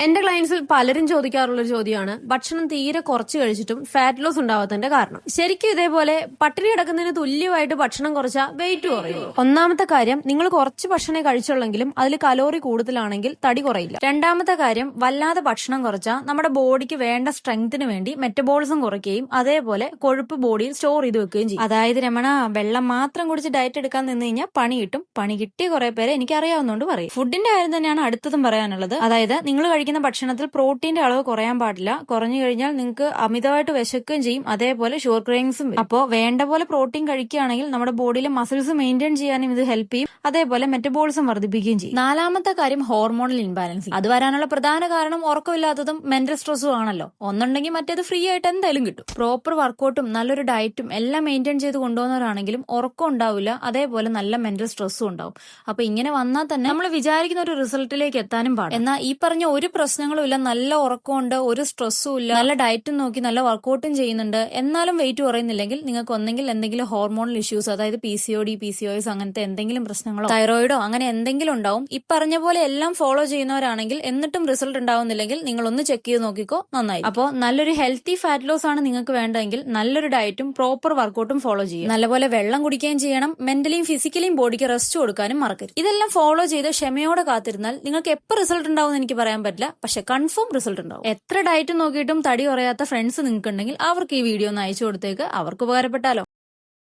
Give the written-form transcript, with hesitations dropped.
എന്റെ ക്ലയൻസിൽ പലരും ചോദിക്കാറുള്ള ഒരു ചോദ്യമാണ് ഭക്ഷണം തീരെ കുറച്ച് കഴിച്ചിട്ടും ഫാറ്റ് ലോസ് ഉണ്ടാവാത്തതിന്റെ കാരണം. ശരിക്കും ഇതേപോലെ പട്ടിണി കിടക്കുന്നതിന് തുല്യമായിട്ട് ഭക്ഷണം കുറച്ചാൽ വെയിറ്റ് കുറയും. ഒന്നാമത്തെ കാര്യം, നിങ്ങൾ കുറച്ച് ഭക്ഷണമേ കഴിച്ചുള്ളെങ്കിലും അതിൽ കലോറി കൂടുതലാണെങ്കിൽ തടി കുറയില്ല. രണ്ടാമത്തെ കാര്യം, വല്ലാതെ ഭക്ഷണം കുറച്ചാൽ നമ്മുടെ ബോഡിക്ക് വേണ്ട സ്ട്രെങ്തിന് വേണ്ടി മെറ്റബോളിസം കുറയ്ക്കുകയും അതേപോലെ കൊഴുപ്പ് ബോഡിയിൽ സ്റ്റോർ ചെയ്ത് വെക്കുകയും ചെയ്യും. അതായത് രമണ, വെള്ളം മാത്രം കുടിച്ച് ഡയറ്റ് എടുക്കാൻ നിന്ന് കഴിഞ്ഞാൽ പണി കിട്ടും. പണി കിട്ടിയ കുറെ പേരെ എനിക്ക് അറിയാവുന്നതുകൊണ്ട് പറയും. ഫുഡിന്റെ കാര്യം തന്നെയാണ് അടുത്തതും പറയാനുള്ളത്. അതായത് നിങ്ങൾ കഴിക്കുന്ന ഭക്ഷണത്തിൽ പ്രോട്ടീന്റെ അളവ് കുറയാൻ പാടില്ല. കുറഞ്ഞു കഴിഞ്ഞാൽ നിങ്ങൾക്ക് അമിതമായിട്ട് വിശക്കുകയും ചെയ്യും, അതേപോലെ ഷുഗർ ക്രേവിങ്സും വരും. അപ്പോൾ വേണ്ട പോലെ പ്രോട്ടീൻ കഴിക്കുകയാണെങ്കിൽ നമ്മുടെ ബോഡിയിലെ മസിൽസ് മെയിൻറ്റെയിൻ ചെയ്യാനും ഇത് ഹെൽപ്പ് ചെയ്യും, അതേപോലെ മെറ്റബോളിസം വർദ്ധിപ്പിക്കുകയും ചെയ്യും. നാലാമത്തെ കാര്യം, ഹോർമോണൽ ഇൻബാലൻസിങ്. അത് വരാനുള്ള പ്രധാന കാരണം ഉറക്കമില്ലാത്തതും മെന്റൽ സ്ട്രെസ്സും ആണല്ലോ. ഒന്നുണ്ടെങ്കിൽ മറ്റേത് ഫ്രീ ആയിട്ട് എന്തായാലും കിട്ടും. പ്രോപ്പർ വർക്കൗട്ടും നല്ലൊരു ഡയറ്റും എല്ലാം മെയിൻറ്റെയിൻ ചെയ്ത് കൊണ്ടുപോകുന്നവരാണെങ്കിലും ഉറക്കം ഉണ്ടാവില്ല, അതേപോലെ നല്ല മെന്റൽ സ്ട്രെസ്സും ഉണ്ടാവും. അപ്പൊ ഇങ്ങനെ വന്നാൽ തന്നെ നമ്മൾ വിചാരിക്കുന്ന ഒരു റിസൾട്ടിലേക്ക് എത്താനും പാടില്ല. എന്നാൽ ഈ പറഞ്ഞ ഒരു പ്രശ്നങ്ങളും ഇല്ല, നല്ല ഉറക്കമുണ്ട്, ഒരു സ്ട്രെസ്സും ഇല്ല, നല്ല ഡയറ്റും നോക്കി നല്ല വർക്കൗട്ടും ചെയ്യുന്നുണ്ട്, എന്നാലും വെയിറ്റ് കുറയുന്നില്ലെങ്കിൽ നിങ്ങൾക്ക് ഒന്നെങ്കിൽ എന്തെങ്കിലും ഹോർമോണൽ ഇഷ്യൂസ്, അതായത് PCOD, PCOS അങ്ങനത്തെ എന്തെങ്കിലും പ്രശ്നങ്ങളോ തൈറോയിഡോ അങ്ങനെ എന്തെങ്കിലും ഉണ്ടാവും. ഈ പറഞ്ഞ പോലെ എല്ലാം ഫോളോ ചെയ്യുന്നവരാണെങ്കിൽ എന്നിട്ടും റിസൾട്ട് ഉണ്ടാവുന്നില്ലെങ്കിൽ നിങ്ങൾ ഒന്ന് ചെക്ക് ചെയ്ത് നോക്കിക്കോ, നന്നായി. അപ്പോൾ നല്ലൊരു ഹെൽത്തി ഫാറ്റ് ലോസ് ആണ് നിങ്ങൾക്ക് വേണ്ടതെങ്കിൽ നല്ലൊരു ഡയറ്റും പ്രോപ്പർ വർക്കൗട്ടും ഫോളോ ചെയ്യും. നല്ലപോലെ വെള്ളം കുടിക്കുകയും ചെയ്യണം. മെന്റലിയും ഫിസിക്കലിയും ബോഡിക്ക് റെസ്റ്റ് കൊടുക്കാനും മറക്കരുത്. ഇതെല്ലാം ഫോളോ ചെയ്ത് ക്ഷമയോടെ കാത്തിരുന്നാൽ നിങ്ങൾക്ക് എപ്പോൾ റിസൾട്ട് ഉണ്ടാവും എന്ന് എനിക്ക് പറയാൻ പറ്റില്ല, പക്ഷെ കൺഫേം റിസൾട്ട് ഉണ്ടാവും. എത്ര ഡയറ്റ് നോക്കിയിട്ടും തടി കുറയാത്ത ഫ്രണ്ട്സ് നിങ്ങൾക്ക് ഉണ്ടെങ്കിൽ അവർക്ക് ഈ വീഡിയോ ഒന്ന് അയച്ചു കൊടുത്തേക്ക്, അവർക്ക് ഉപകാരപ്പെട്ടാലോ.